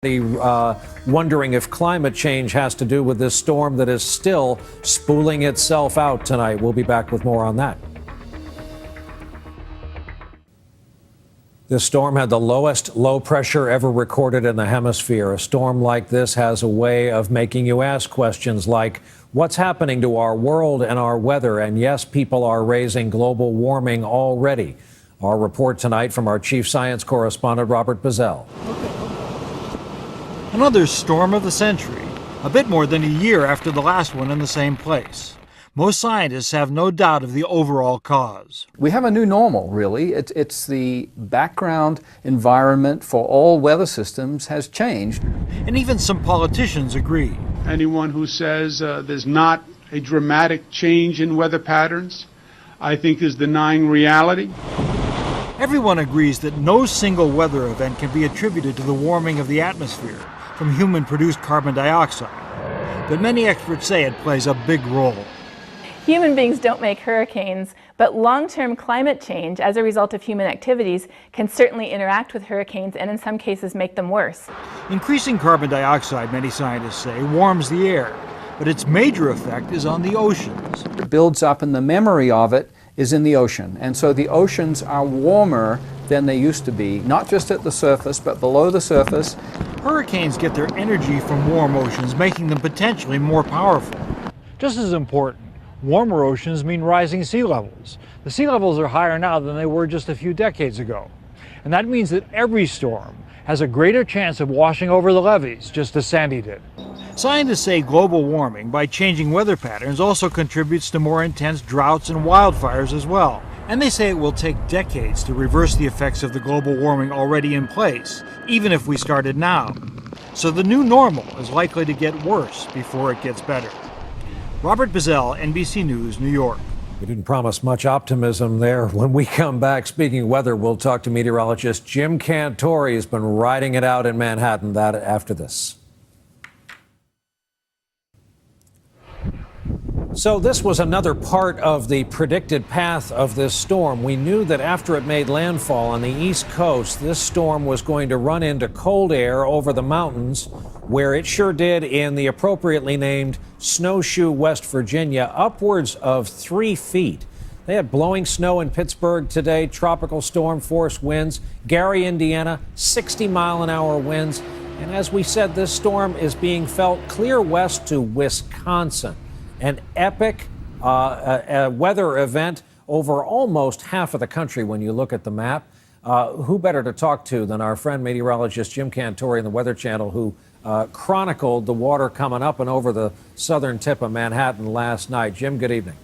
Wondering if climate change has to do with this storm that is still spooling itself out tonight. We'll be back with more on that. This storm had the lowest low pressure ever recorded in the hemisphere. A storm like this has a way of making you ask questions like, what's happening to our world and our weather? And yes, people are raising global warming already. Our report tonight from our chief science correspondent, Robert Bazell. Another storm of the century, a bit more than a year after the last one in the same place. Most scientists have no doubt of the overall cause. We have a new normal, really. It's the background environment for all weather systems has changed. And even some politicians agree. Anyone who says there's not a dramatic change in weather patterns, I think is denying reality. Everyone agrees that no single weather event can be attributed to the warming of the atmosphere from human-produced carbon dioxide. But many experts say it plays a big role. Human beings don't make hurricanes, but long-term climate change as a result of human activities can certainly interact with hurricanes and in some cases make them worse. Increasing carbon dioxide, many scientists say, warms the air, but its major effect is on the oceans. It builds up and the memory of it is in the ocean. And so the oceans are warmer than they used to be, not just at the surface, but below the surface. Hurricanes get their energy from warm oceans, making them potentially more powerful. Just as important, warmer oceans mean rising sea levels. The sea levels are higher now than they were just a few decades ago. And that means that every storm has a greater chance of washing over the levees, just as Sandy did. Scientists say global warming, by changing weather patterns, also contributes to more intense droughts and wildfires as well. And they say it will take decades to reverse the effects of the global warming already in place, even if we started now. So the new normal is likely to get worse before it gets better. Robert Bazell, NBC News, New York. We didn't promise much optimism there. When we come back, speaking of weather, we'll talk to meteorologist Jim Cantore. He's been riding it out in Manhattan. That after this. So this was another part of the predicted path of this storm. We knew that after it made landfall on the East Coast, this storm was going to run into cold air over the mountains, where it sure did in the appropriately named Snowshoe, West Virginia, upwards of 3 feet. They had blowing snow in Pittsburgh today, tropical storm force winds. Gary, Indiana, 60-mile-an-hour winds. And as we said, this storm is being felt clear west to Wisconsin. An epic weather event over almost half of the country when you look at the map. Who better to talk to than our friend meteorologist Jim Cantore in the Weather Channel, who chronicled the water coming up and over the southern tip of Manhattan last night. Jim, good evening.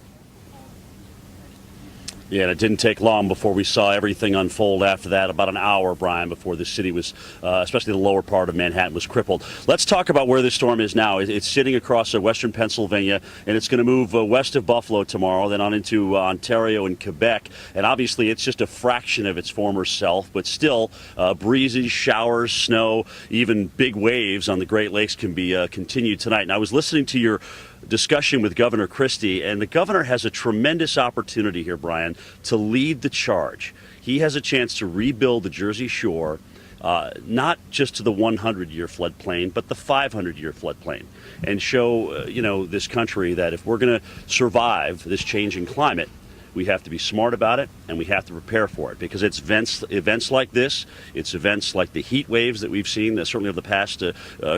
Yeah, and it didn't take long before we saw everything unfold after that. About an hour, Brian, before the city was, especially the lower part of Manhattan, was crippled. Let's talk about where this storm is now. It's sitting across western Pennsylvania, and it's going to move west of Buffalo tomorrow, then on into Ontario and Quebec. And obviously, it's just a fraction of its former self, but still, breezes, showers, snow, even big waves on the Great Lakes can be continued tonight. And I was listening to your discussion with Governor Christie, and the governor has a tremendous opportunity here, Brian, to lead the charge. He has a chance to rebuild the Jersey Shore, not just to the 100-year floodplain, but the 500-year floodplain, and show, this country that if we're going to survive this changing climate, we have to be smart about it, and we have to prepare for it, because it's events like this, it's events like the heat waves that we've seen, certainly over the past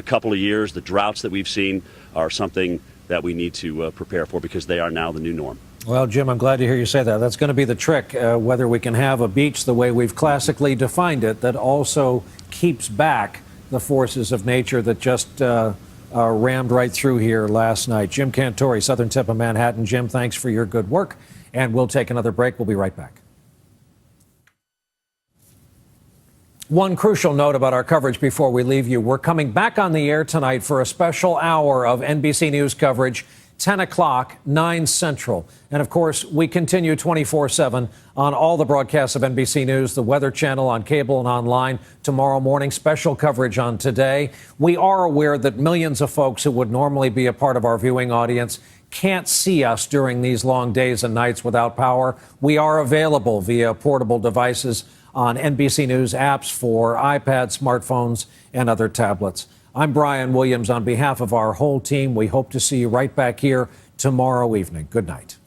couple of years, the droughts that we've seen are something that we need to prepare for, because they are now the new norm. Well, Jim, I'm glad to hear you say that. That's going to be the trick, whether we can have a beach the way we've classically defined it that also keeps back the forces of nature that just rammed right through here last night. Jim Cantore, southern tip of Manhattan. Jim, thanks for your good work. And we'll take another break. We'll be right back. One crucial note about our coverage before we leave you. We're coming back on the air tonight for a special hour of NBC News coverage, 10 o'clock, 9 Central. And, of course, we continue 24/7 on all the broadcasts of NBC News, the Weather Channel, on cable and online. Tomorrow morning, special coverage on Today. We are aware that millions of folks who would normally be a part of our viewing audience can't see us during these long days and nights without power. We are available via portable devices on NBC News apps for iPads, smartphones, and other tablets. I'm Brian Williams. On behalf of our whole team, we hope to see you right back here tomorrow evening. Good night.